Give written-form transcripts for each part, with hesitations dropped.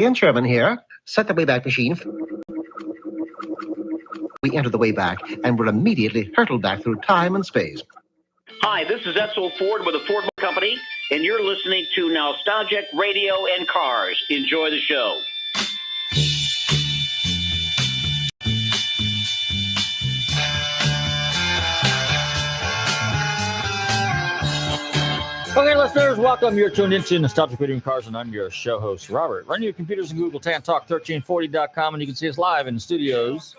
Ian Sherman here. Set the Wayback Machine. We enter the Wayback, and we're immediately hurtled back through time and space. Hi, this is Edsel Ford with the Ford Company, and you're listening to Nostalgic Radio and Cars. Enjoy the show. Okay, listeners, welcome. You're tuned into Nostalgic Radio and Cars, and I'm your show host, Robert. Run your computers and Google TANTalk1340.com, and you can see us live in the studios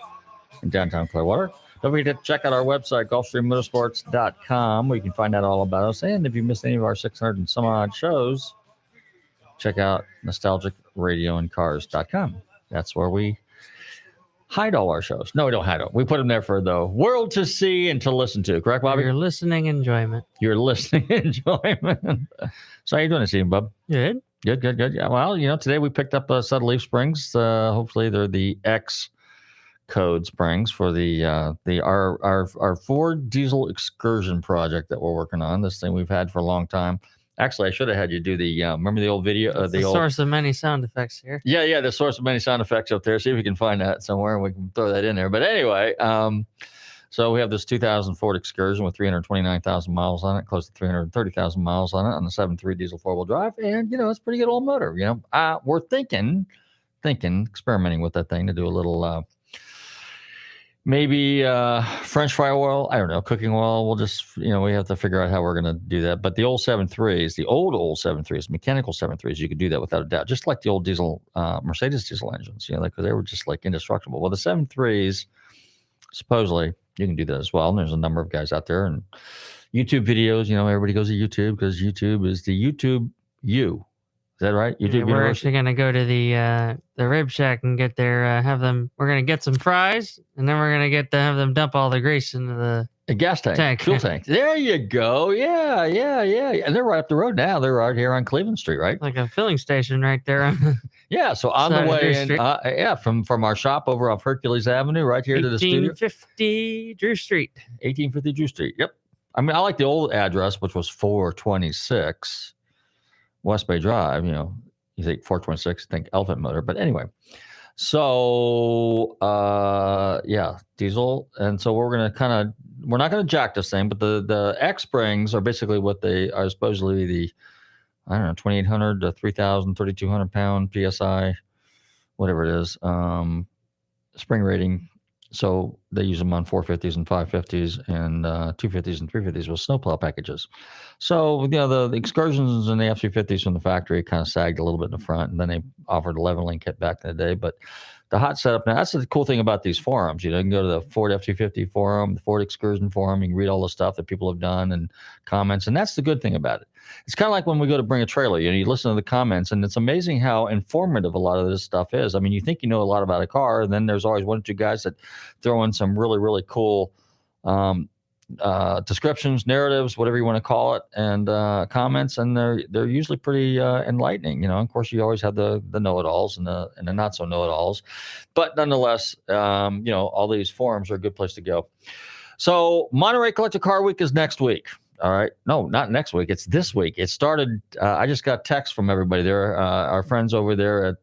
in downtown Clearwater. Don't forget to check out our website, GulfstreamMotorsports.com, where you can find out all about us. And if you missed any of our 600 and some odd shows, check out NostalgicRadioandCars.com. That's where we hide all our shows. No, we don't hide them. We put them there for the world to see and to listen to. Correct, Bobby? Your listening enjoyment. Your listening enjoyment. So how you doing this evening, Bub? Good. Good. Yeah, well, today we picked up a set of leaf springs. Hopefully they're the X code springs for our Ford diesel Excursion project that we're working on. This thing we've had for a long time. Actually, I should have had you do the, remember the old video? The source of many sound effects here. Yeah, the source of many sound effects up there. See if we can find that somewhere and we can throw that in there. But anyway, so we have this 2000 Ford Excursion with 329,000 miles on it, close to 330,000 miles on it on the 7.3 diesel four-wheel drive. And, it's a pretty good old motor. We're thinking, experimenting with that thing to do a little... maybe French fry oil, I don't know, cooking oil. We'll just, we have to figure out how we're going to do that. But the old 7.3s, the old 7.3s, mechanical 7.3s, you could do that without a doubt, just like the old diesel, Mercedes diesel engines, because they were just like indestructible. Well, the 7.3s, supposedly, you can do that as well. And there's a number of guys out there and YouTube videos, everybody goes to YouTube because YouTube is the YouTube you. Is that right? YouTube we're actually going to go to the Rib Shack and get their, we're going to get some fries, and then we're going to have them dump all the grease into the gas tank. Fuel tank. There you go. Yeah. And they're right up the road now. They're right here on Cleveland Street, right? Like a filling station right there. Yeah, so on the way in, from our shop over off Hercules Avenue, right here to the studio. 1850 Drew Street. 1850 Drew Street, yep. I mean, I like the old address, which was 426. West Bay Drive, you think 426, think Elephant Motor. But anyway, so, diesel. And so we're not going to jack this thing, but the X springs are basically what they are supposedly the, 2,800 to 3,000, 3,200 pound PSI, whatever it is, spring rating. So they use them on 450s and 550s and 250s and 350s with snowplow packages. So, the Excursions and the F350s from the factory kind of sagged a little bit in the front, and then they offered a leveling kit back in the day. But the hot setup now, that's the cool thing about these forums. You can go to the Ford F350 forum, the Ford Excursion forum. You can read all the stuff that people have done and comments. And that's the good thing about it. It's kind of like when we go to bring a trailer, you listen to the comments, and it's amazing how informative a lot of this stuff is. I mean, you think you know a lot about a car, and then there's always one or two guys that throw in some really, really cool descriptions, narratives, whatever you want to call it, and comments, and they're usually pretty enlightening. Of course, you always have the know-it-alls and the not so know-it-alls, but nonetheless, all these forums are a good place to go. So Monterey Collector Car Week is next week. All right, no, not next week. It's this week. It started. I just got texts from everybody there. Our friends over there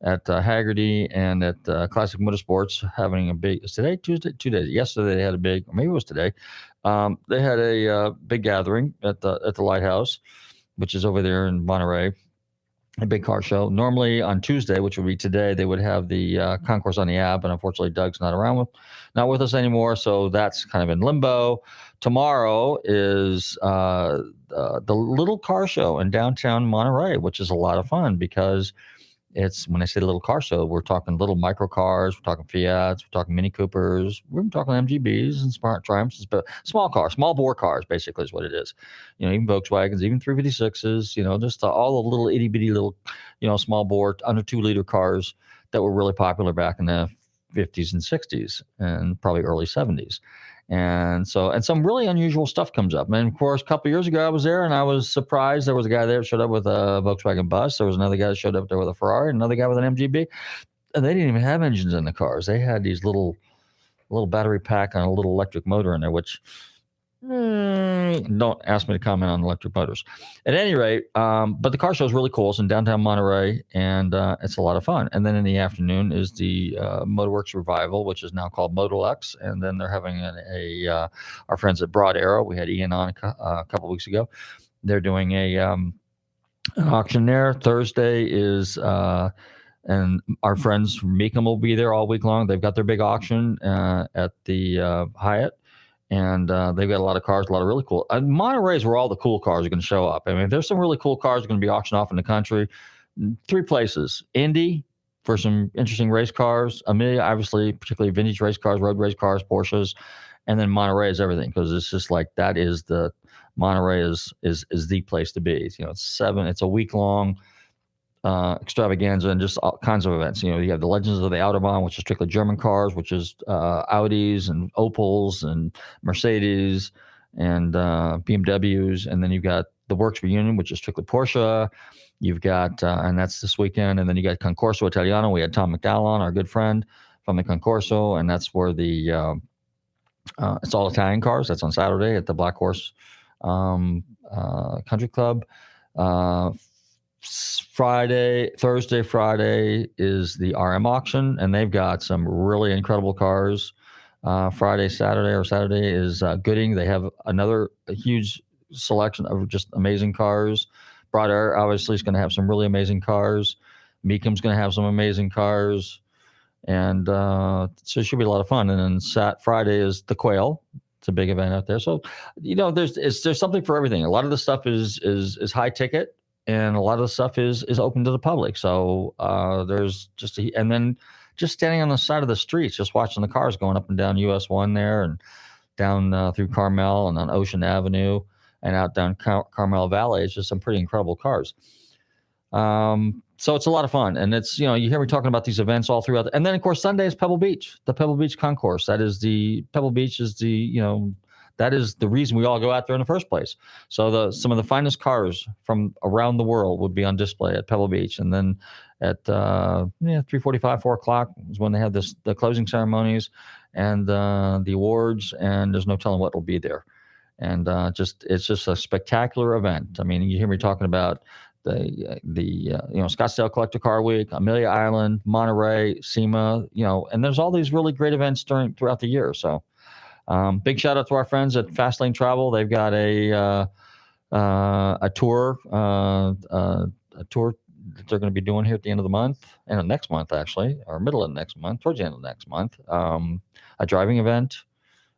at Haggerty and at Classic Motorsports having a big, is today, Tuesday? 2 days. Yesterday they had a big, or maybe it was today. They had a big gathering at the Lighthouse, which is over there in Monterey, a big car show. Normally on Tuesday, which would be today, they would have the Concourse on the Ave, but unfortunately Doug's not with us anymore, so that's kind of in limbo. Tomorrow is the little car show in downtown Monterey, which is a lot of fun because it's, when I say little car show, we're talking little micro cars, we're talking Fiats, we're talking Mini Coopers, we're talking MGBs and Smart Triumphs, but small cars, small bore cars, basically is what it is. Even Volkswagens, even 356s, just all the little itty bitty little, small bore under 2 liter cars that were really popular back in the 50s and 60s and probably early 70s. And some really unusual stuff comes up. And of course, a couple of years ago, I was there and I was surprised. There was a guy there that showed up with a Volkswagen bus. There was another guy that showed up there with a Ferrari, another guy with an MGB. And they didn't even have engines in the cars. They had these little battery pack on a little electric motor in there, which Don't ask me to comment on electric motors. At any rate, but the car show is really cool. It's in downtown Monterey, and it's a lot of fun. And then in the afternoon is the Motorworks Revival, which is now called Model X. And then they're having our friends at Broad Arrow. We had Ian on a couple weeks ago. They're doing an auction there. Thursday is and our friends from Mecum will be there all week long. They've got their big auction at the Hyatt. And they've got a lot of cars, a lot of really cool. Monterey is where all the cool cars are going to show up. I mean, there's some really cool cars going to be auctioned off in the country. 3 places: Indy for some interesting race cars, Amelia, obviously, particularly vintage race cars, road race cars, Porsches, and then Monterey is everything, because it's just like that is the Monterey is the place to be. You know, it's a week long extravaganza and just all kinds of events. You know, you have the Legends of the Autobahn, which is strictly German cars, which is Audis and Opels and Mercedes and BMWs. And then you've got the Works Reunion, which is strictly Porsche. You've got, and that's this weekend. And then you got Concourse Italiano. We had Tom McDowell on, our good friend from the Concourse, and that's where the it's all Italian cars. That's on Saturday at the Black Horse Country Club. Thursday, Friday is the RM auction, and they've got some really incredible cars. Saturday is Gooding. They have a huge selection of just amazing cars. Broad Air obviously is going to have some really amazing cars. Mecum's going to have some amazing cars, and so it should be a lot of fun. And then Friday is the Quail. It's a big event out there. So, you know, there's something for everything. A lot of the stuff is high ticket, and a lot of the stuff is open to the public. So there's and then just standing on the side of the streets, just watching the cars going up and down US 1 there, and down through Carmel and on Ocean Avenue and out down Carmel Valley. It's just some pretty incredible cars. So it's a lot of fun. And it's, you know, you hear me talking about these events all throughout. And then, of course, Sunday is Pebble Beach, the Pebble Beach Concourse. Pebble Beach is that is the reason we all go out there in the first place. So some of the finest cars from around the world would be on display at Pebble Beach. And then at 3:45, 4 o'clock is when they have the closing ceremonies and the awards, and there's no telling what will be there. And it's just a spectacular event. I mean, you hear me talking about the Scottsdale Collector Car Week, Amelia Island, Monterey, SEMA, and there's all these really great events throughout the year. So big shout out to our friends at Fastlane Travel. They've got a tour that they're going to be doing here at the end of the month, and next month actually, or middle of next month, towards the end of next month. A driving event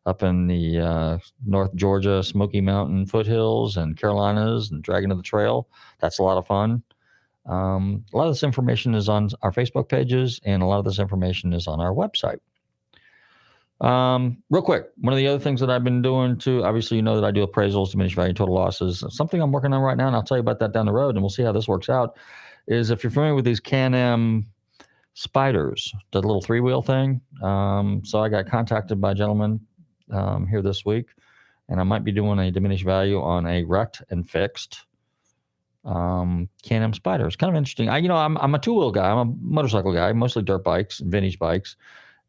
up in the North Georgia Smoky Mountain foothills and Carolinas, and Dragon of the Trail. That's a lot of fun. A lot of this information is on our Facebook pages, and a lot of this information is on our website. Real quick, one of the other things that I've been doing too, obviously, you know that I do appraisals, diminished value, total losses. Something I'm working on right now, and I'll tell you about that down the road, and we'll see how this works out, is if you're familiar with these Can-Am Spiders, the little 3-wheel thing. So I got contacted by a gentleman here this week, and I might be doing a diminished value on a wrecked and fixed Can-Am Spider. It's kind of interesting. I'm a 2-wheel guy. I'm a motorcycle guy, mostly dirt bikes and vintage bikes.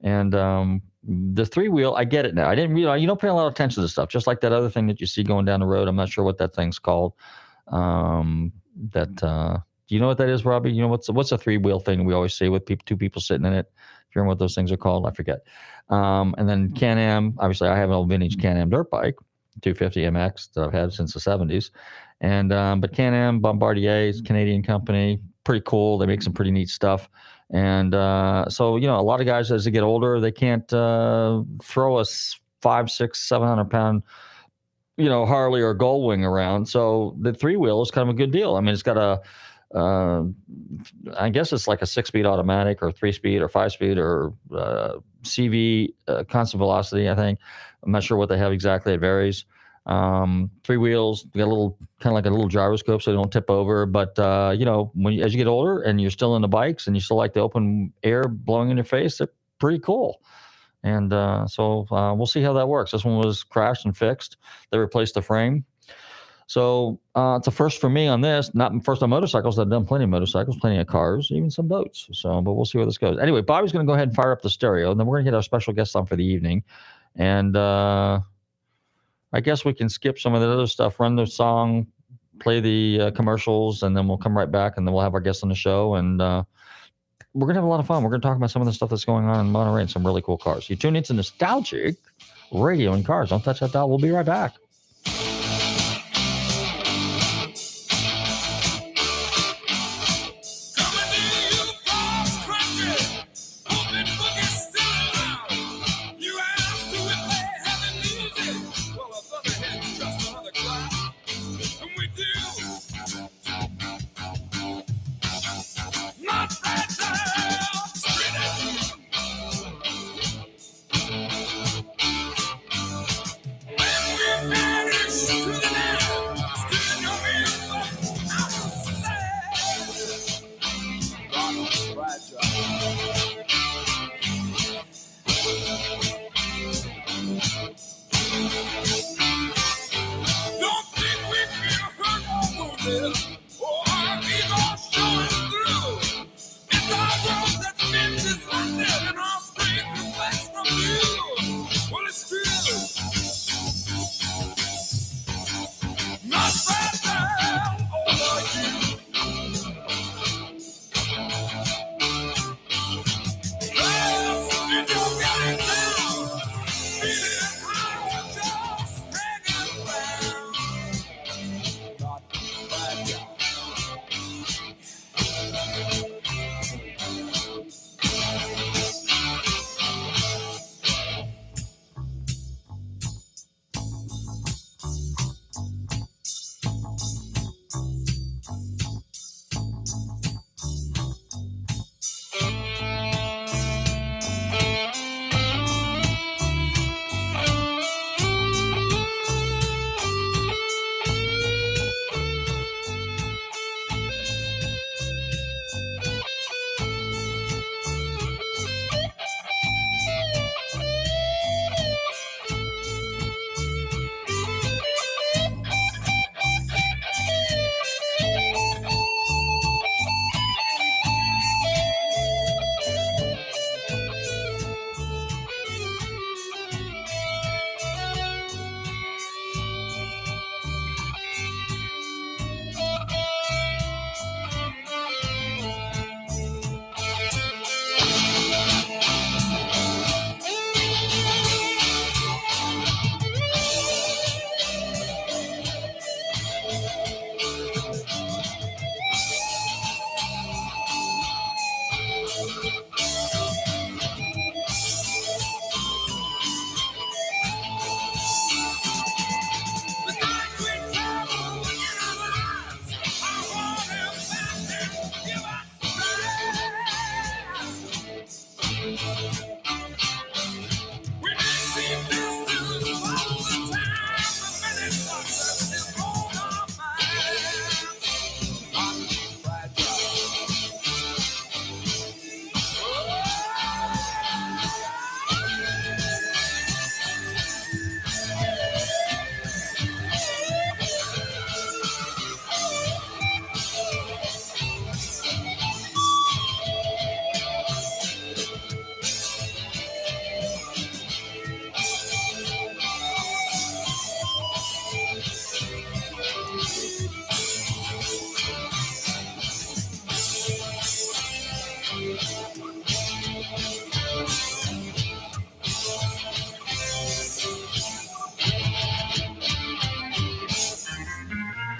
And the 3-wheel, I get it now. I didn't really, you don't pay a lot of attention to this stuff. Just like that other thing that you see going down the road. I'm not sure what that thing's called. Do you know what that is, Robbie? You know what's a 3-wheel thing we always see with two people sitting in it? If you remember what those things are called, I forget. And then Can-Am, obviously I have an old vintage Can-Am dirt bike, 250 MX that I've had since the 70s. And but Can-Am, Bombardier, Canadian company, pretty cool. They make some pretty neat stuff. And so, a lot of guys, as they get older, they can't throw a 500, 600, 700 pound, Harley or Goldwing around. So the 3-wheel is kind of a good deal. I mean, it's got I guess it's like a 6-speed automatic or 3-speed or 5-speed or CV constant velocity, I think. I'm not sure what they have exactly. It varies. 3 wheels, you got a little, kind of like a little gyroscope so they don't tip over. But, as you get older and you're still into bikes and you still like the open air blowing in your face, they're pretty cool. And so we'll see how that works. This one was crashed and fixed. They replaced the frame. So it's a first for me on this. Not first on motorcycles. I've done plenty of motorcycles, plenty of cars, even some boats. So, but we'll see where this goes. Anyway, Bobby's going to go ahead and fire up the stereo, and then we're going to get our special guest on for the evening. And I guess we can skip some of the other stuff, run the song, play the commercials, and then we'll come right back, and then we'll have our guests on the show, and we're going to have a lot of fun. We're going to talk about some of the stuff that's going on in Monterey and some really cool cars. You tune into Nostalgic Radio and Cars. Don't touch that dial. We'll be right back.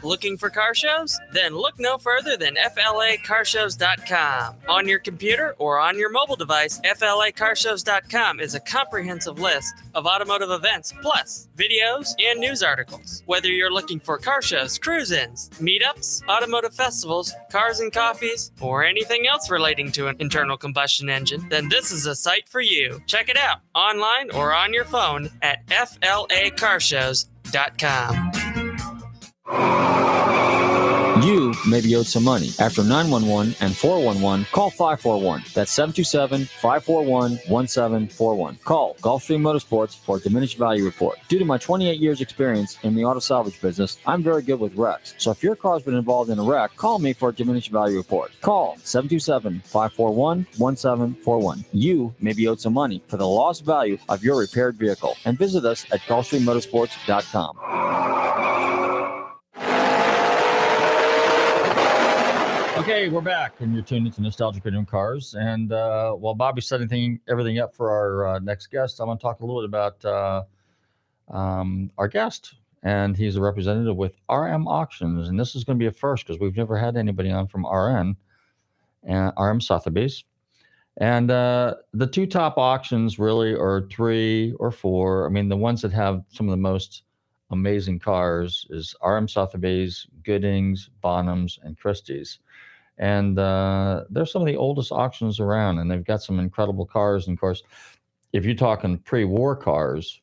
Looking for car shows? Then look no further than FLAcarshows.com. On your computer or on your mobile device, FLAcarshows.com is a comprehensive list of automotive events, plus videos and news articles. Whether you're looking for car shows, cruise-ins, meetups, automotive festivals, cars and coffees, or anything else relating to an internal combustion engine, then this is a site for you. Check it out online or on your phone at FLAcarshows.com. You may be owed some money. After 911 and 411, call 541. That's 727-541-1741. Call Gulfstream Motorsports for a diminished value report. Due to my 28 years experience in the auto salvage business, I'm very good with wrecks. So if your car's been involved in a wreck, call me for a diminished value report. Call 727-541-1741. You may be owed some money for the lost value of your repaired vehicle. And visit us at GulfstreamMotorsports.com. Okay, we're back, and you're tuned into Nostalgic Radio Cars. And while Bobby's setting everything up for our next guest, I want to talk a little bit about our guest. And he's a representative with RM Auctions. And this is going to be a first because we've never had anybody on from RM Sothebys. And the two top auctions really are 3 or 4. I mean, the ones that have some of the most amazing cars is RM Sothebys, Goodings, Bonhams, and Christie's. And they're some of the oldest auctions around, and they've got some incredible cars. And of course, if you're talking pre-war cars,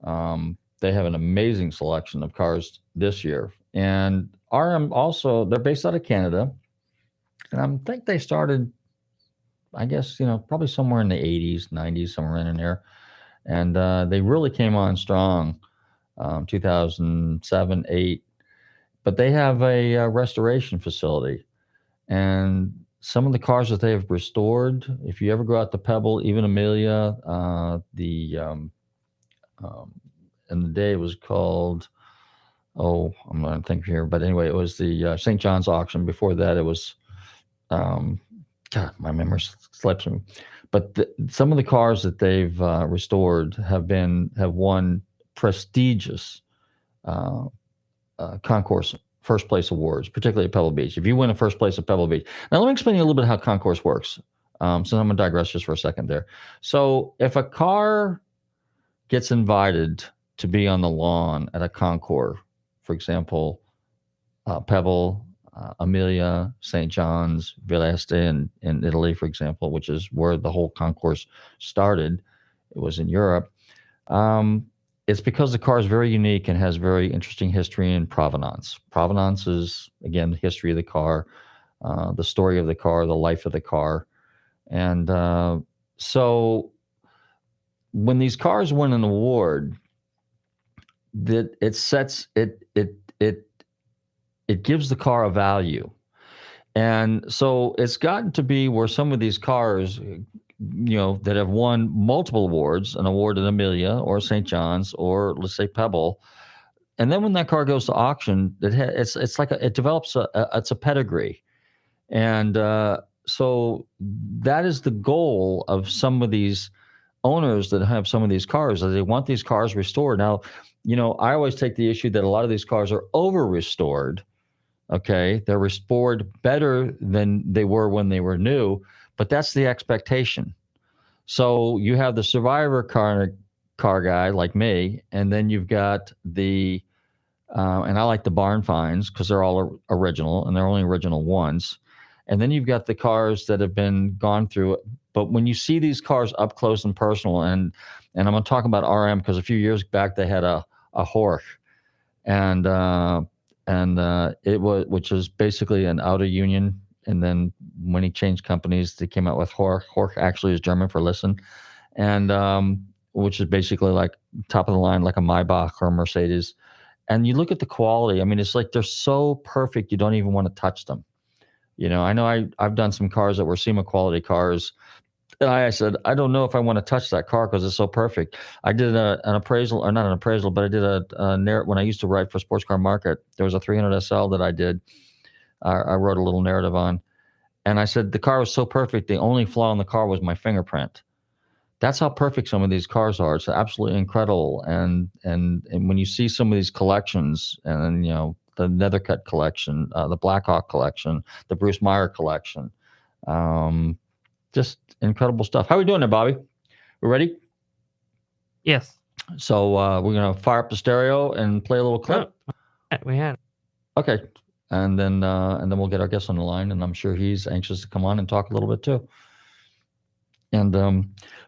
they have an amazing selection of cars this year. And RM also, they're based out of Canada. And I think they started, I guess, probably somewhere in the 80s, 90s, somewhere in there. And they really came on strong 2007, 8. But they have a restoration facility. And some of the cars that they have restored, if you ever go out to Pebble, even Amelia, in the day it was called, I'm going to think here, but anyway, it was the St. John's auction. Before that, it was, God, my memory slips me. But some of the cars that they've restored have won prestigious Concourse first place awards, particularly at Pebble Beach. If you win a first place at Pebble Beach. Now, let me explain to you a little bit how Concourse works. So I'm going to digress just for a second there. So if a car gets invited to be on the lawn at a Concourse, for example, Pebble, Amelia, St. John's, Vieste in Italy, for example, which is where the whole Concourse started. It was in Europe. It's because the car is very unique and has very interesting history in provenance. Provenance is, again, the history of the car, the story of the car, the life of the car. And so when these cars win an award, that it gives the car a value. And so it's gotten to be where some of these cars, that have won multiple awards, an award at Amelia or St. John's or let's say Pebble, and then when that car goes to auction, it's like it develops it's a pedigree, and so that is the goal of some of these owners that have some of these cars, that they want these cars restored. Now, I always take the issue that a lot of these cars are over restored. Okay, they're restored better than they were when they were new. But that's the expectation. So you have the survivor car guy like me, and then you've got the, and I like the barn finds because they're all original, and they're only original ones. And then you've got the cars that have been gone through it. But when you see these cars up close and personal, and I'm going to talk about RM because a few years back they had a Horch, and it was, which is basically an out of union. And then when he changed companies, they came out with Horch. Horch actually is German for listen, and which is basically like top of the line, like a Maybach or a Mercedes. And you look at the quality. I mean, it's like they're so perfect you don't even want to touch them. I know I've done some cars that were SEMA quality cars. And I said, I don't know if I want to touch that car because it's so perfect. I did an appraisal, or not an appraisal, but I did a when I used to write for Sports Car Market. There was a 300 SL that I did. I wrote a little narrative on, and I said the car was so perfect. The only flaw in the car was my fingerprint. That's how perfect some of these cars are. It's absolutely incredible. And when you see some of these collections, and the Nethercut collection, the Blackhawk collection, the Bruce Meyer collection, just incredible stuff. How are we doing there, Bobby? We ready? Yes. So we're gonna fire up the stereo and play a little clip. Oh, we had. Okay. And then we'll get our guest on the line, and I'm sure he's anxious to come on and talk a little bit too. And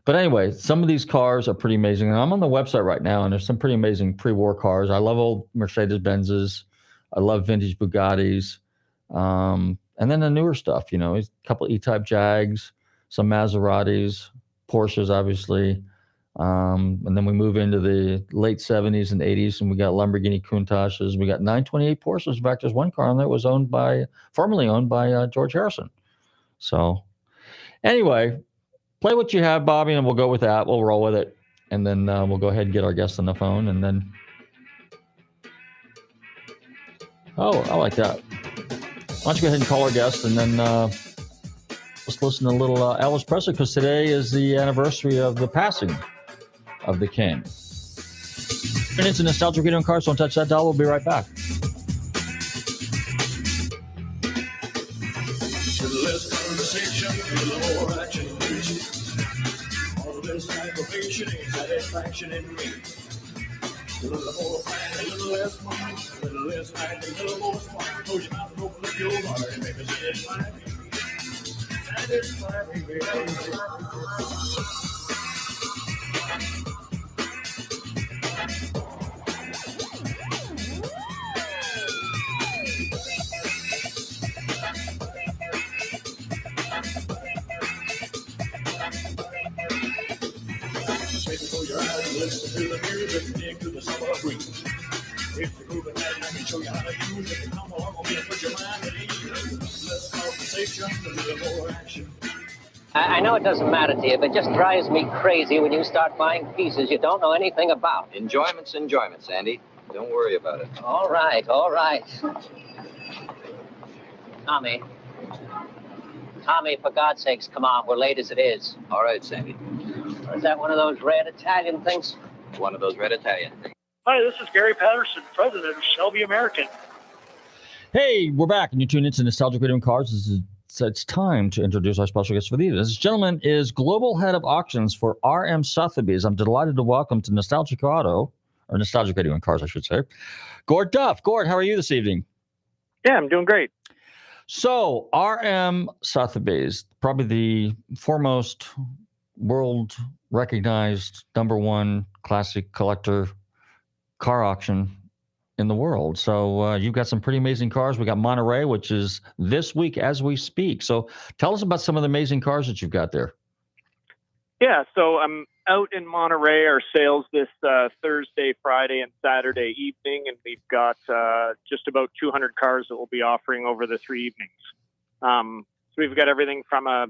but anyway, some of these cars are pretty amazing. And I'm on the website right now, and there's some pretty amazing pre-war cars. I love old Mercedes-Benzes. I love vintage Bugattis. And then the newer stuff, a couple E-Type Jags, some Maseratis, Porsches, obviously. And then we move into the late 70s and 80s, and we got Lamborghini Countaches. We got 928 Porsches. In fact, there's one car on there was formerly owned by George Harrison. So anyway, play what you have, Bobby, and we'll go with that. We'll roll with it. And then we'll go ahead and get our guest on the phone. And then, oh, I like that. Why don't you go ahead and call our guest, and then let's listen to a little Elvis Presley, because today is the anniversary of the passing of the king. And it's a Nostalgic Radio and Cars. Don't touch that dial. We'll be right back. Less conversation, a little more action. All this aggravation ain't satisfaction in me. A little more fun, a little less fun, a little less fun, a little more fun. Close your mouth and open up your heart and make us satisfy me. Satisfy me, baby. Listen to the music, dig to the summer breeze. If you're grooving that, I can show you how to use it. Come along with me and put your mind at ease. Less conversation, a little more action. I know it doesn't matter to you, but it just drives me crazy when you start buying pieces you don't know anything about. Enjoyment's enjoyment, Sandy. Don't worry about it. All right. Tommy, for God's sakes, come on. We're late as it is. All right, Sandy. Or is that one of those red Italian things? One of those red Italian things. Hi, this is Gary Patterson, president of Shelby American. Hey, we're back, and you tune into Nostalgic Radio and Cars. It's time to introduce our special guest for the evening. This gentleman is Global Head of Auctions for RM Sothebys. I'm delighted to welcome to Nostalgic Radio and Cars, I should say, Gord Duff. Gord, how are you this evening? Yeah, I'm doing great. So, RM Sothebys, probably the foremost world-recognized #1 classic collector car auction in the world. So you've got some pretty amazing cars. We got Monterey, which is this week as we speak. So tell us about some of the amazing cars that you've got there. Yeah, so I'm out in Monterey, our sales this Thursday, Friday, and Saturday evening, and we've got just about 200 cars that we'll be offering over the 3 evenings. So we've got everything from a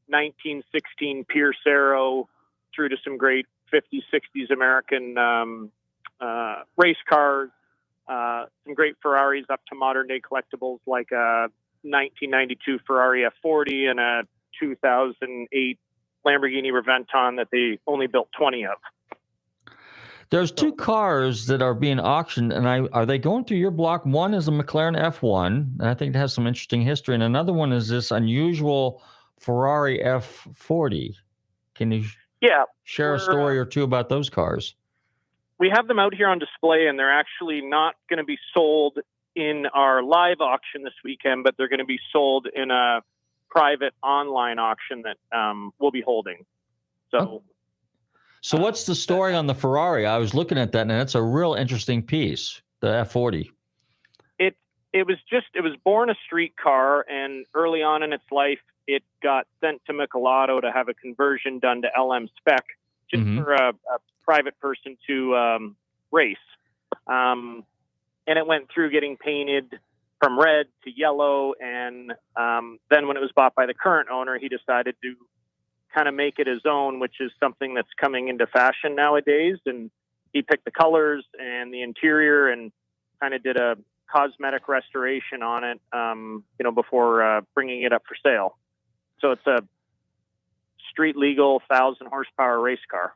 1916 Pierce Arrow through to some great 50s, 60s American race cars, some great Ferraris up to modern day collectibles like a 1992 Ferrari F40 and a 2008 Lamborghini Reventon that they only built 20 of. There's 2 cars that are being auctioned, and are they going through your block? One is a McLaren F1, and I think it has some interesting history, and another one is this unusual Ferrari F40. Can you share a story or two about those cars? We have them out here on display, and they're actually not going to be sold in our live auction this weekend, but they're going to be sold in a private online auction that we'll be holding. So what's the story on the Ferrari? I was looking at that, and it's a real interesting piece, the F40. It was born a street car, and early on in its life, it got sent to Michelotto to have a conversion done to LM spec, just for a private person to race. And it went through getting painted from red to yellow, and then when it was bought by the current owner, he decided to kind of make it his own, which is something that's coming into fashion nowadays. And he picked the colors and the interior and kind of did a cosmetic restoration on it, before bringing it up for sale. So it's a street legal 1,000 horsepower race car.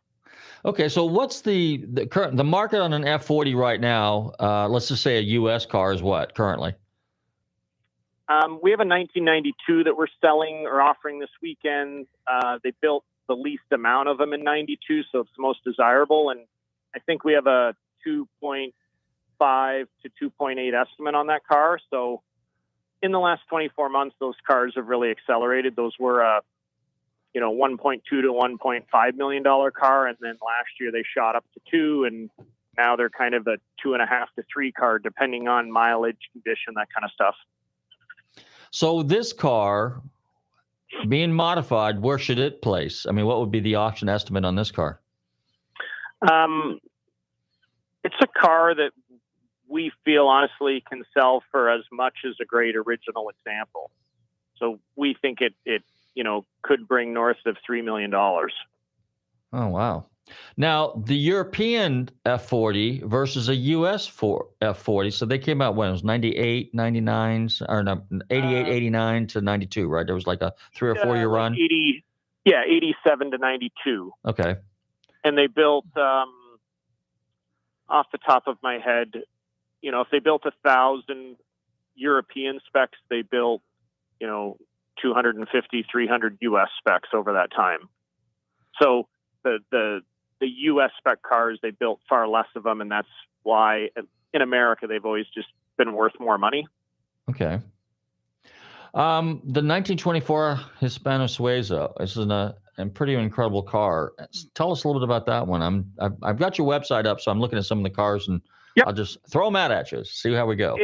Okay, so what's the market on an F40 right now? Let's just say a U.S. car is what currently? We have a 1992 that we're selling or offering this weekend. They built the least amount of them in 92, so it's the most desirable. And I think we have a 2.5 to 2.8 estimate on that car. So in the last 24 months, those cars have really accelerated. Those were $1.2 to $1.5 million car, and then last year they shot up to 2, and now they're kind of a 2.5 to 3 car, depending on mileage, condition, that kind of stuff. So this car being modified, where should it place? I mean, what would be the auction estimate on this car? It's a car that we feel honestly can sell for as much as a great original example. So we think it could bring north of $3 million. Oh, wow. Now, the European F40 versus a US F40, so they came out when? It was 98, 99, or no, 88, 89 to 92, right? There was like a 3 or 4 year run? 87 to 92. Okay. And they built, off the top of my head, if they built 1,000 European specs, they built, 250, 300 US specs over that time. So the US spec cars, they built far less of them, and that's why in America they've always just been worth more money. Okay. The 1924 HispanoSuiza, this is a pretty incredible car. Tell us a little bit about that one. I've got your website up, so I'm looking at some of the cars, and I'll just throw them out at you. See how we go.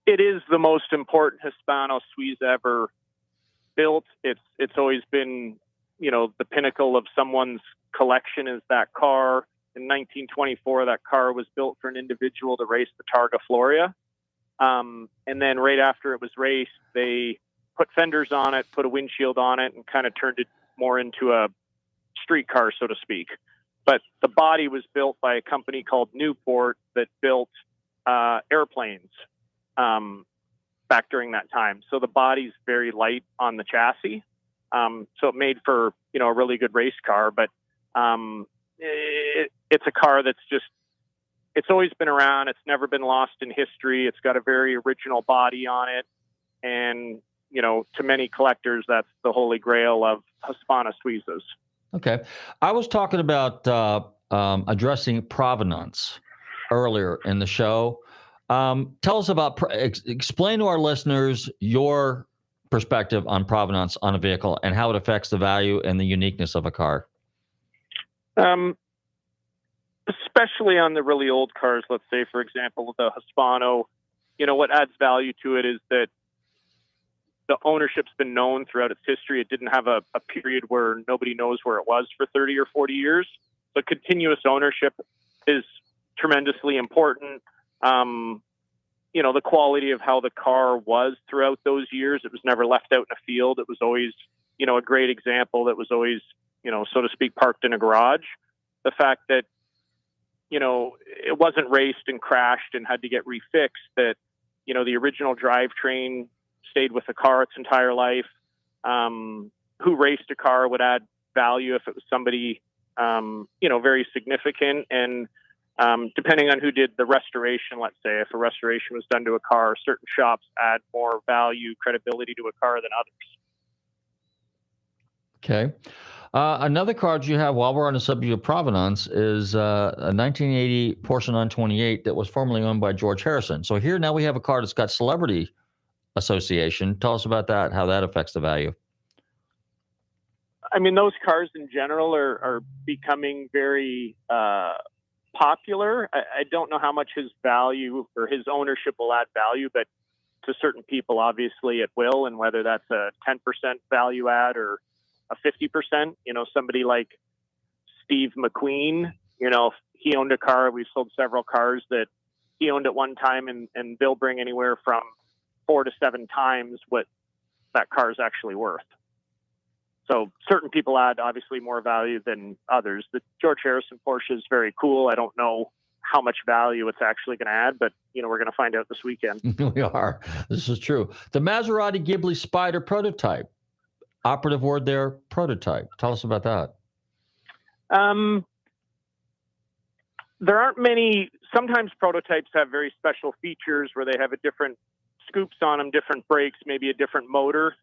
It is the most important HispanoSuiza ever built. It's always been, the pinnacle of someone's collection is that car. In 1924, that car was built for an individual to race the Targa Floria. And then right after it was raced, they put fenders on it, put a windshield on it, and kind of turned it more into a street car, so to speak. But the body was built by a company called Newport that built airplanes back during that time. So the body's very light on the chassis. So it made for, a really good race car. But it's a car that's just, it's always been around. It's never been lost in history. It's got a very original body on it. And, to many collectors, that's the holy grail of HispanoSuizas. Okay. I was talking about addressing provenance earlier in the show. Tell us about, explain to our listeners your perspective on provenance on a vehicle and how it affects the value and the uniqueness of a car. Especially on the really old cars, let's say, for example, the Hispano, what adds value to it is that the ownership's been known throughout its history. It didn't have a period where nobody knows where it was for 30 or 40 years. So continuous ownership is tremendously important. The quality of how the car was throughout those years, it was never left out in a field. It was always, a great example that was always, so to speak, parked in a garage. The fact that, it wasn't raced and crashed and had to get refixed, that, the original drivetrain stayed with the car its entire life. Who raced a car would add value if it was somebody, very significant. And depending on who did the restoration, let's say, if a restoration was done to a car, certain shops add more value, credibility to a car than others. Okay. Another car that you have while we're on the subject of provenance is a 1980 Porsche 928 that was formerly owned by George Harrison. So here now we have a car that's got celebrity association. Tell us about that, how that affects the value. I mean, those cars in general are becoming very popular. I don't know how much his value or his ownership will add value, but to certain people, obviously it will. And whether that's a 10% value add or a 50%, somebody like Steve McQueen, he owned a car. We've sold several cars that he owned at one time, and they'll bring anywhere from 4 to 7 times what that car is actually worth. So certain people add obviously more value than others. The George Harrison Porsche is very cool. I don't know how much value it's actually going to add, but we're going to find out this weekend. We are. This is true. The Maserati Ghibli Spider prototype. Operative word there, prototype. Tell us about that. There aren't many. Sometimes prototypes have very special features where they have a different scoops on them, different brakes, maybe a different motor.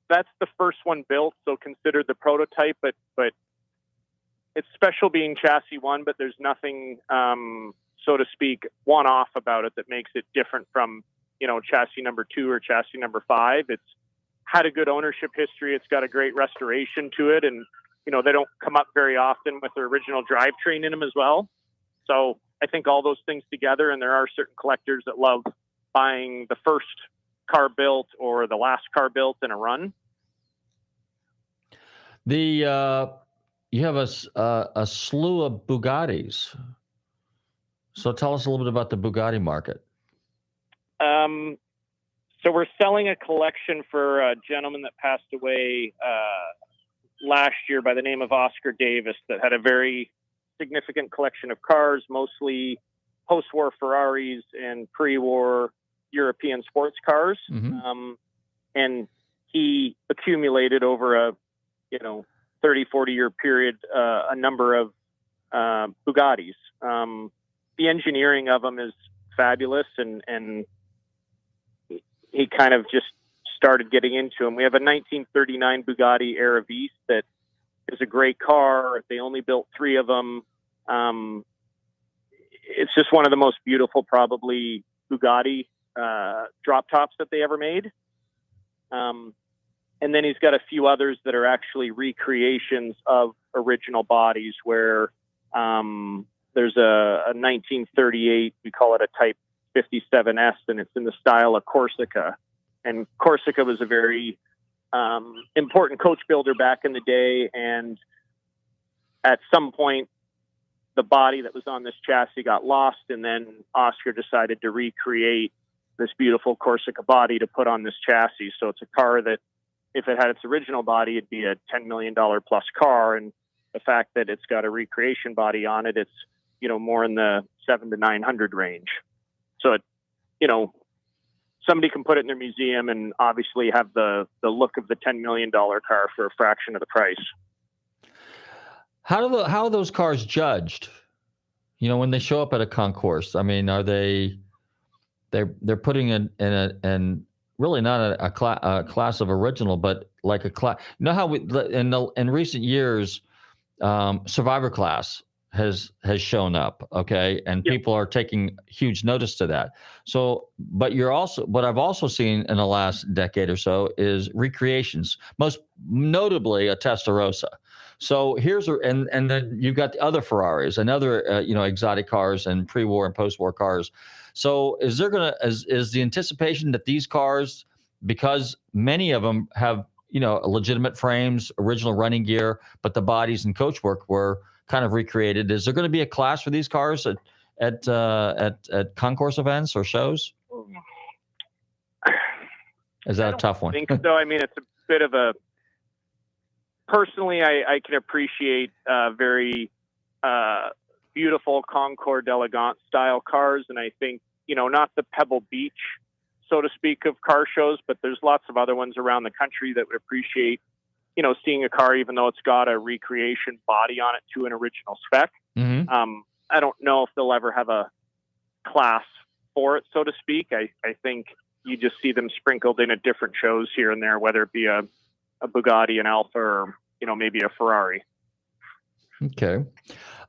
That's the first one built, so considered the prototype, but it's special being chassis one, but there's nothing, so to speak, one-off about it that makes it different from, chassis number 2 or chassis number 5. It's had a good ownership history. It's got a great restoration to it, and, they don't come up very often with their original drivetrain in them as well. So I think all those things together, and there are certain collectors that love buying the first car built or the last car built in a run. You have a slew of Bugattis. So tell us a little bit about the Bugatti market. So we're selling a collection for a gentleman that passed away last year by the name of Oscar Davis that had a very significant collection of cars, mostly post-war Ferraris and pre-war European sports cars. Mm-hmm. And he accumulated over a 30, 40-year period a number of Bugattis. The engineering of them is fabulous, and he kind of just started getting into them. We have a 1939 Bugatti Aravise that is a great car. They only built 3 of them. It's just one of the most beautiful, probably, Bugatti drop tops that they ever made. And then he's got a few others that are actually recreations of original bodies where there's a 1938, we call it a Type 57S, and it's in the style of Corsica. And Corsica was a very important coach builder back in the day. And at some point, the body that was on this chassis got lost, and then Oscar decided to recreate this beautiful Corsica body to put on this chassis. So it's a car that, if it had its original body, it'd be a $10 million plus car. And the fact that it's got a recreation body on it, it's, more in the 700 to 900 range. So it, somebody can put it in their museum and obviously have the look of the $10 million car for a fraction of the price. How are those cars judged? When they show up at a concourse, I mean, are they're putting in really not a class of original, but like a class. How in recent years, Survivor class has shown up, okay, and Yep. people are taking huge notice to that. So, but what I've also seen in the last decade or so is recreations, most notably a Testarossa. So and then you've got the other Ferraris and other exotic cars and pre-war and post-war cars. So is the anticipation that these cars, because many of them have legitimate frames, original running gear, but the bodies and coachwork were kind of recreated, is there going to be a class for these cars at concourse events or shows? Is that a tough one? I think so. I mean, it's a bit of a. Personally, I can appreciate very beautiful Concours d'Elegance style cars, and I think not the Pebble Beach, so to speak, of car shows, but there's lots of other ones around the country that would appreciate seeing a car, even though it's got a recreation body on it to an original spec. Mm-hmm. I don't know if they'll ever have a class for it, so to speak. I think you just see them sprinkled in at different shows here and there, whether it be a Bugatti, an Alfa, or, maybe a Ferrari. Okay.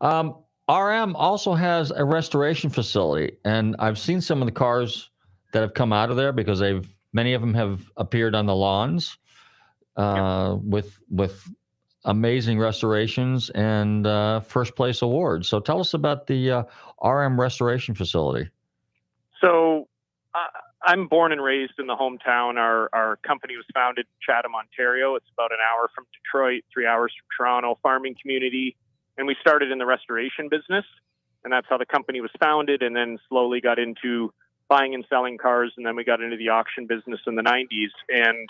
RM also has a restoration facility, and I've seen some of the cars that have come out of there because many of them have appeared on the lawns. With amazing restorations and first place awards. So tell us about the RM restoration facility. So I'm born and raised in the hometown. Our company was founded in Chatham, Ontario. It's about an hour from Detroit, 3 hours from Toronto, farming community. And we started in the restoration business, and that's how the company was founded, and then slowly got into buying and selling cars. And then we got into the auction business in the 90s. And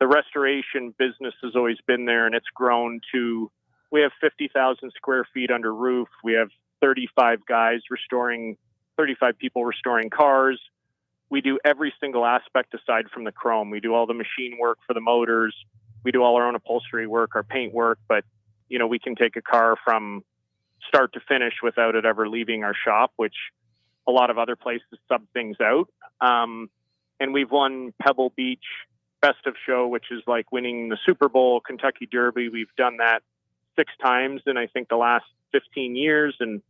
the restoration business has always been there, and it's grown to, we have 50,000 square feet under roof. We have 35 people restoring cars. We do every single aspect aside from the chrome. We do all the machine work for the motors. We do all our own upholstery work, our paint work, but we can take a car from start to finish without it ever leaving our shop, which a lot of other places sub things out. And we've won Pebble Beach Best of Show, which is like winning the Super Bowl, Kentucky Derby. We've done that 6 times in, I think, the last 15 years. And,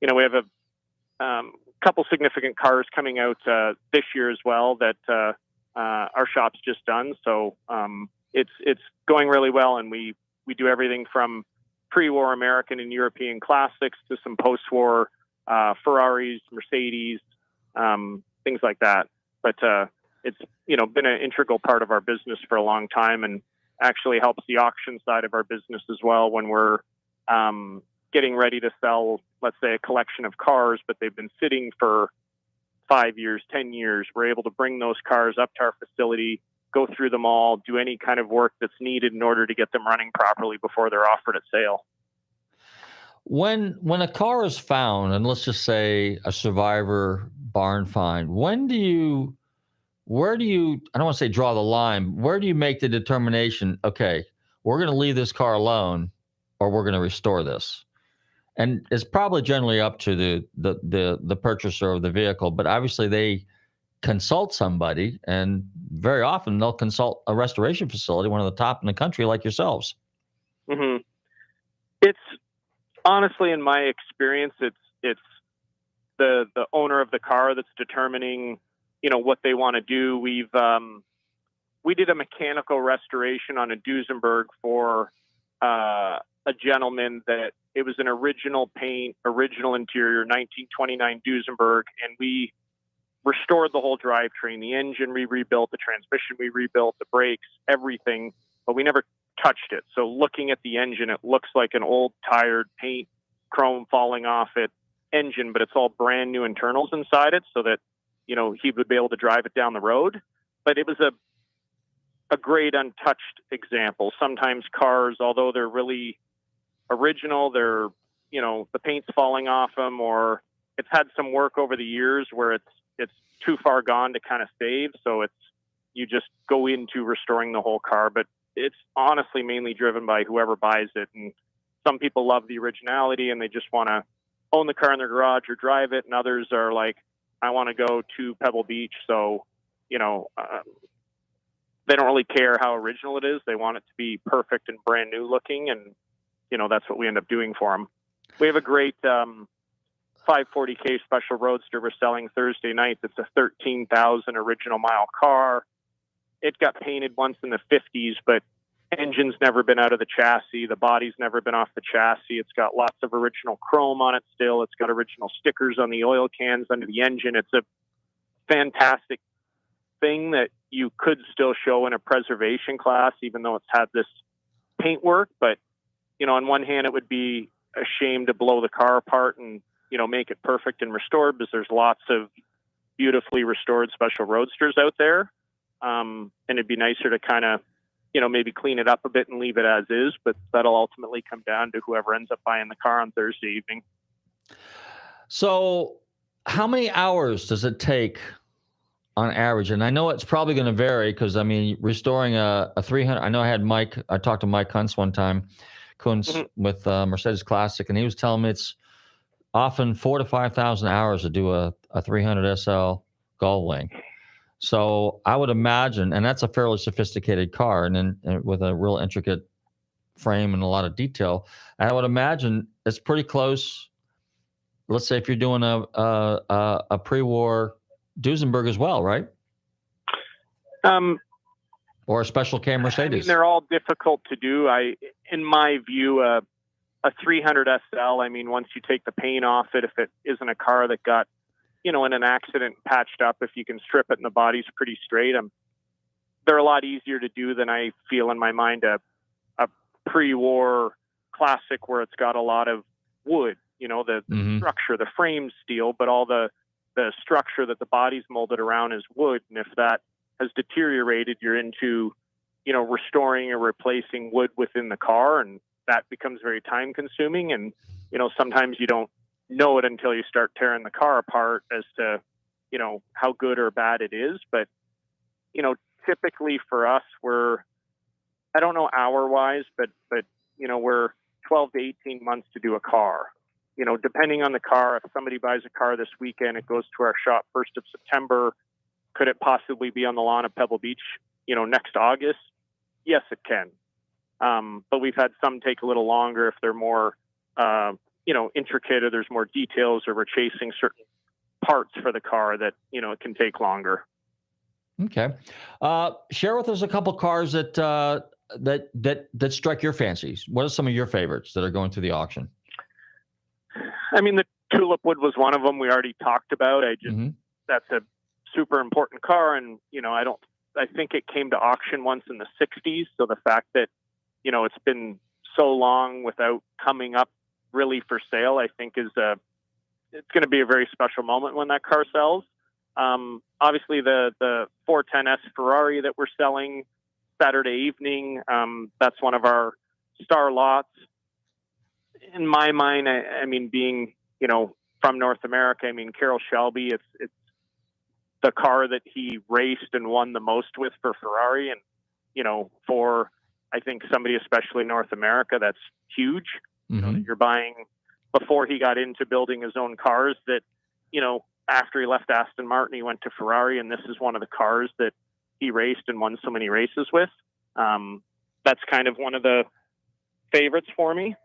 we have a couple significant cars coming out this year as well that our shop's just done. So it's going really well. And we do everything from pre-war American and European classics to some post-war Ferraris, Mercedes, things like that. But it's been an integral part of our business for a long time, and actually helps the auction side of our business as well when we're getting ready to sell, let's say, a collection of cars, but they've been sitting for 5 years, 10 years. We're able to bring those cars up to our facility, go through them all, do any kind of work that's needed in order to get them running properly before they're offered at sale. When a car is found, and let's just say a survivor barn find, where do you, I don't want to say draw the line, where do you make the determination, okay, we're going to leave this car alone or we're going to restore this? And it's probably generally up to the purchaser of the vehicle, but obviously they consult somebody, and very often they'll consult a restoration facility, one of the top in the country, like yourselves. Mm-hmm. It's honestly, in my experience, it's the owner of the car that's determining, what they want to do. We did a mechanical restoration on a Duesenberg for a gentleman that it was an original paint, original interior, 1929 Duesenberg, and we restored the whole drivetrain, the engine we rebuilt, the transmission we rebuilt, the brakes, everything, but we never touched it. So looking at the engine, it looks like an old tired paint, chrome falling off it engine, but it's all brand new internals inside it so that, he would be able to drive it down the road. But it was a great untouched example. Sometimes cars, although they're really original, they're, the paint's falling off them, or it's had some work over the years where it's too far gone to kind of save. So you just go into restoring the whole car, but it's honestly mainly driven by whoever buys it. And some people love the originality and they just want to own the car in their garage or drive it. And others are like, I want to go to Pebble Beach. So, they don't really care how original it is. They want it to be perfect and brand new looking. And, that's what we end up doing for them. We have a great 540K special roadster we're selling Thursday night. It's a 13,000 original mile car. It got painted once in the 50s, but engine's never been out of the chassis. The body's never been off the chassis. It's got lots of original chrome on it still. It's got original stickers on the oil cans under the engine. It's a fantastic thing that you could still show in a preservation class, even though it's had this paint work. But, on one hand, it would be a shame to blow the car apart and, make it perfect and restored, because there's lots of beautifully restored special roadsters out there. And it'd be nicer to kind of, maybe clean it up a bit and leave it as is, but that'll ultimately come down to whoever ends up buying the car on Thursday evening. So how many hours does it take on average? And I know it's probably going to vary because, restoring a 300, I know I talked to Mike Kuntz one time, with Mercedes Classic, and he was telling me it's often 4,000 to 5,000 hours to do a 300 SL Gullwing. So I would imagine, and that's a fairly sophisticated car, and with a real intricate frame and a lot of detail, I would imagine it's pretty close. Let's say if you're doing a pre-war Duesenberg as well, right? Or a special cam Mercedes. They're all difficult to do. In my view, a 300 SL, once you take the paint off it, if it isn't a car that got, in an accident patched up, if you can strip it and the body's pretty straight, they're a lot easier to do than I feel in my mind a pre-war classic where it's got a lot of wood, the structure, the frame's steel, but all the structure that the body's molded around is wood. And if that has deteriorated, you're into, restoring or replacing wood within the car, and that becomes very time consuming. And, sometimes you don't know it until you start tearing the car apart as to, how good or bad it is. But, typically for us, I don't know hour wise, but, we're 12 to 18 months to do a car. Depending on the car, if somebody buys a car this weekend, it goes to our shop 1st of September. Could it possibly be on the lawn of Pebble Beach, next August? Yes, it can. But we've had some take a little longer if they're more, intricate, or there's more details, or we're chasing certain parts for the car that, it can take longer. Okay. Share with us a couple cars that strike your fancies. What are some of your favorites that are going through the auction? The Tulip Wood was one of them we already talked about. That's a super important car. And, I think it came to auction once in the 60s. So the fact that, it's been so long without coming up really for sale, I think it's going to be a very special moment when that car sells. Obviously the 410S Ferrari that we're selling Saturday evening, that's one of our star lots. In my mind, I mean, being, from North America, I mean, Carroll Shelby, it's the car that he raced and won the most with for Ferrari. And, for, I think, somebody, especially North America, that's huge. Mm-hmm. You're buying before he got into building his own cars that, after he left Aston Martin, he went to Ferrari, and this is one of the cars that he raced and won so many races with. That's kind of one of the favorites for me.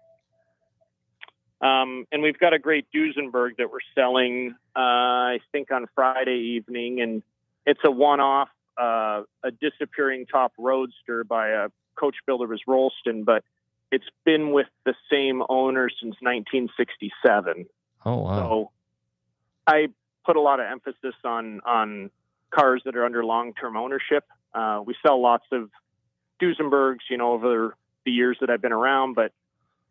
And we've got a great Duesenberg that we're selling, I think on Friday evening, and it's a one-off, a disappearing top roadster by a coach builder was Rolston, but it's been with the same owner since 1967. Oh, wow. So I put a lot of emphasis on cars that are under long-term ownership. We sell lots of Duesenbergs, over the years that I've been around, but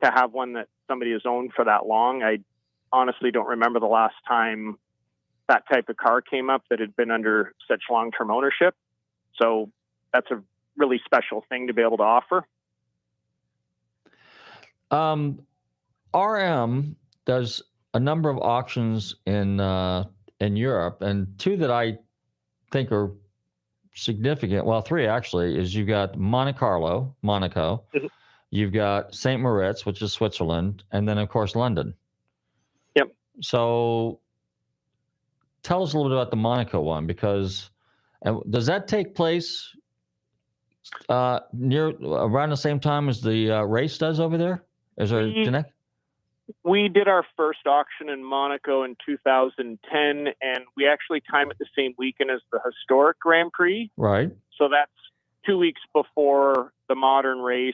to have one that somebody has owned for that long, I honestly don't remember the last time that type of car came up that had been under such long-term ownership. So that's a really special thing to be able to offer. RM does a number of auctions in Europe, and two that I think are significant. Well, three actually. Is you've got Monte Carlo, Monaco. Mm-hmm. You've got St. Moritz, which is Switzerland, and then of course London. Yep. So tell us a little bit about the Monaco one, because does that take place around the same time as the race does over there? Is there a connect? We did our first auction in Monaco in 2010, and we actually time it the same weekend as the historic Grand Prix. Right. So that's 2 weeks before the modern race,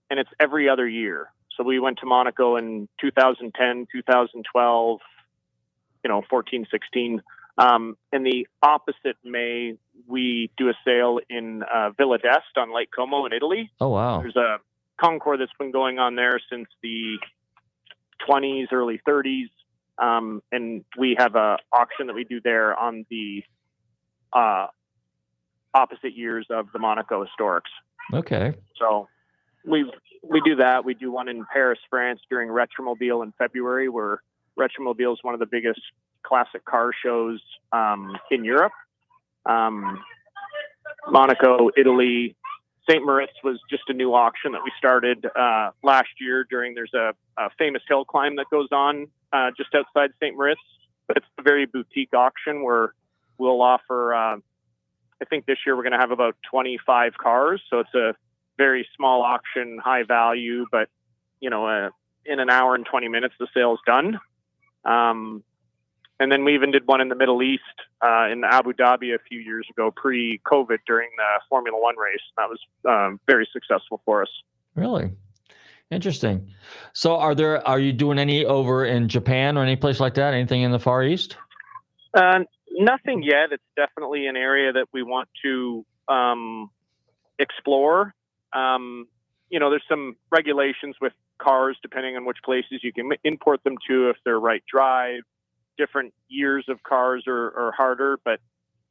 and it's every other year. So we went to Monaco in 2010, 2012, 14, 16. In the opposite May, we do a sale in Villa d'Este on Lake Como in Italy. Oh, wow. There's a Concourse that's been going on there since the 20s, early 30s. And we have a auction that we do there on the opposite years of the Monaco Historics. Okay. So we do that. We do one in Paris, France during Retromobile in February, where Retromobile is one of the biggest classic car shows in Europe. Monaco, Italy. St. Moritz was just a new auction that we started last year there's a famous hill climb that goes on just outside St. Moritz, but it's a very boutique auction where we'll offer, I think this year we're going to have about 25 cars. So it's a very small auction, high value, but in an hour and 20 minutes, the sale's done. And then we even did one in the Middle East in Abu Dhabi a few years ago, pre-COVID, during the Formula One race. That was very successful for us. Really? Interesting. So are you doing any over in Japan or any place like that? Anything in the Far East? Nothing yet. It's definitely an area that we want to explore. There's some regulations with cars, depending on which places you can import them to, if they're right drive. Different years of cars are harder, but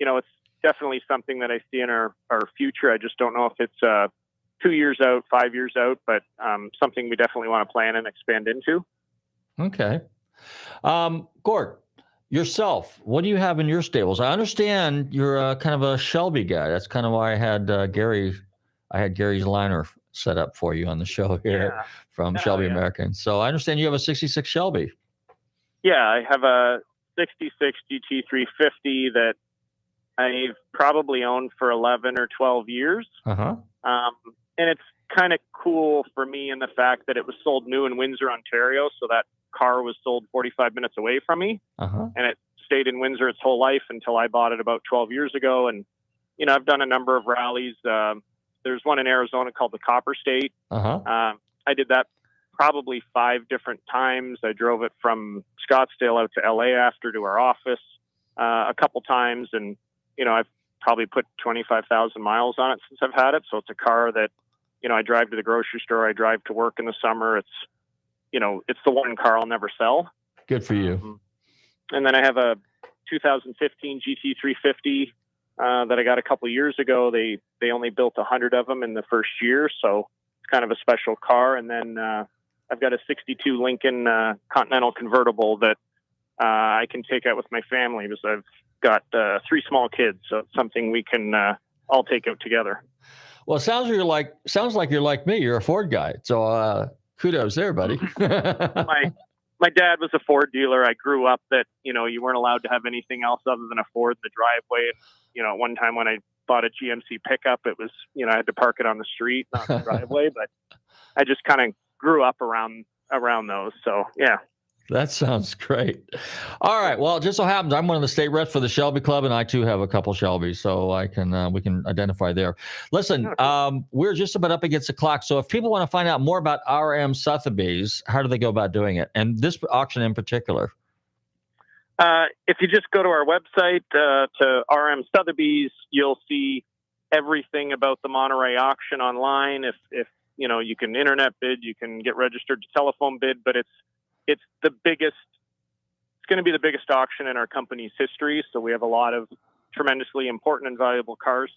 it's definitely something that I see in our future. I just don't know if it's 2 years out, 5 years out, but something we definitely want to plan and expand into. Okay. Gord, yourself, what do you have in your stables? I understand you're kind of a Shelby guy. That's kind of why I had Gary's liner set up for you on the show here from Shelby American. So I understand you have a 66 Shelby. Yeah, I have a 66 GT350 that I've probably owned for 11 or 12 years. Uh-huh. And it's kind of cool for me in the fact that it was sold new in Windsor, Ontario. So that car was sold 45 minutes away from me. Uh-huh. And it stayed in Windsor its whole life until I bought it about 12 years ago. And, I've done a number of rallies. There's one in Arizona called the Copper State. Uh-huh. I did that probably 5 different times. I drove it from Scottsdale out to LA after to our office a couple times. And, I've probably put 25,000 miles on it since I've had it. So it's a car that, I drive to the grocery store. I drive to work in the summer. It's the one car I'll never sell. Good for you. And then I have a 2015 GT350 that I got a couple years ago. They only built 100 of them in the first year, so it's kind of a special car. And then I've got a 62 Lincoln Continental convertible that I can take out with my family because I've got 3 small kids, so it's something we can all take out together. Well, it sounds like you're like me. You're a Ford guy, so kudos there, buddy. My dad was a Ford dealer. I grew up that, you weren't allowed to have anything else other than a Ford in the driveway. And, at one time when I bought a GMC pickup, it was, I had to park it on the street, not the driveway, but I just kind of grew up around those. So, yeah. That sounds great. All right. Well, it just so happens I'm one of the state reps for the Shelby Club, and I too have a couple Shelbys, so we can identify there. Listen, we're just about up against the clock, so if people want to find out more about RM Sothebys, how do they go about doing it? And this auction in particular? If you just go to our website, to RM Sothebys, you'll see everything about the Monterey auction online. If you can internet bid, you can get registered to telephone bid, but it's going to be the biggest auction in our company's history. So we have a lot of tremendously important and valuable cars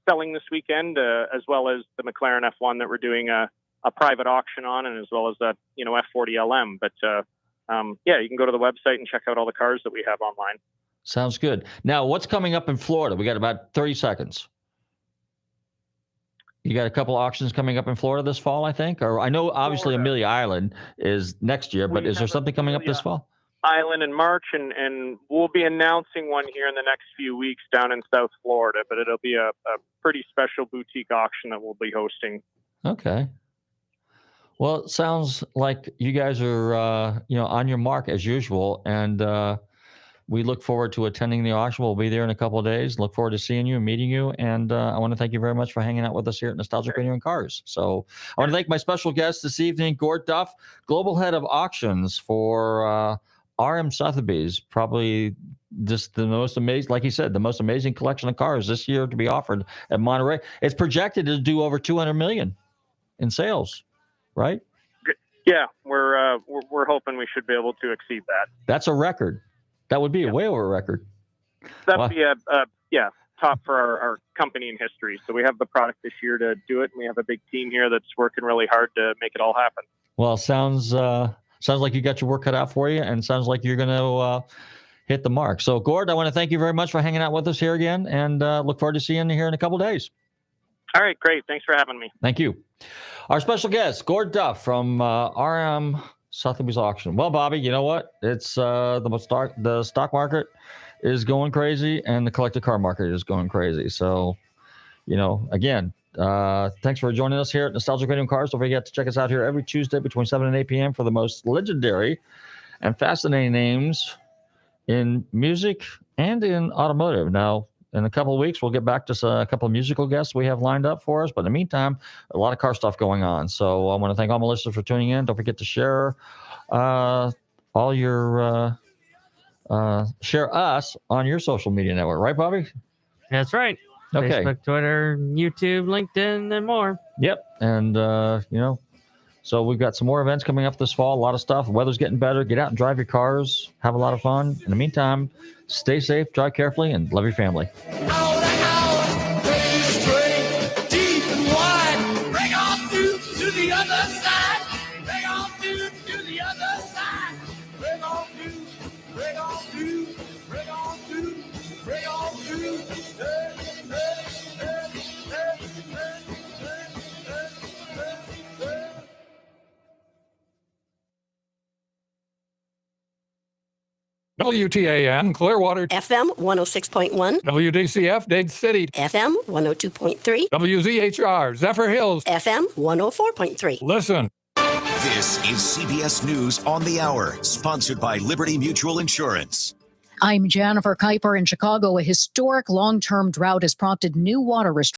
selling this weekend, as well as the McLaren F1 that we're doing a private auction on, and as well as that F40 LM. But you can go to the website and check out all the cars that we have online. Sounds good. Now, what's coming up in Florida? We got about 30 seconds. You got a couple auctions coming up in Florida this fall, I think? Or I know obviously Florida. Amelia Island is next year, but is there something coming up this fall? Island in March, and we'll be announcing one here in the next few weeks down in South Florida, but it'll be a pretty special boutique auction that we'll be hosting. Okay. Well, it sounds like you guys are, on your mark as usual, and we look forward to attending the auction. We'll be there in a couple of days. Look forward to seeing you and meeting you. And I want to thank you very much for hanging out with us here at Nostalgic Radio and Cars. So I want to thank my special guest this evening, Gord Duff, Global Head of Auctions for RM Sothebys. Probably just the most amazing, like he said, the most amazing collection of cars this year to be offered at Monterey. It's projected to do over 200 million in sales, right? Yeah, we're hoping we should be able to exceed that. That's a record. That would be way over a record. That'd be top for our company in history. So we have the product this year to do it, and we have a big team here that's working really hard to make it all happen. Well, sounds like you got your work cut out for you, and sounds like you're going to hit the mark. So, Gord, I want to thank you very much for hanging out with us here again, and look forward to seeing you here in a couple of days. All right, great. Thanks for having me. Thank you. Our special guest, Gord Duff from RM Sothebys Auction. Well, Bobby, you know what? It's the stock market is going crazy, and the collector car market is going crazy. So, again, thanks for joining us here at Nostalgic Radio and Cars. Don't forget to check us out here every Tuesday between 7 and 8 p.m. for the most legendary and fascinating names in music and in automotive. Now, in a couple of weeks, we'll get back to a couple of musical guests we have lined up for us. But in the meantime, a lot of car stuff going on. So I want to thank all my listeners for tuning in. Don't forget to share all your share us on your social media network. Right, Bobby? That's right. Okay. Facebook, Twitter, YouTube, LinkedIn, and more. Yep. And, so we've got some more events coming up this fall. A lot of stuff. Weather's getting better. Get out and drive your cars. Have a lot of fun. In the meantime, stay safe, drive carefully, and love your family. WTAN, Clearwater. FM 106.1. WDCF, Dade City. FM 102.3. WZHR, Zephyrhills. FM 104.3. Listen. This is CBS News on the Hour, sponsored by Liberty Mutual Insurance. I'm Jennifer Kuiper in Chicago. A historic long-term drought has prompted new water restrictions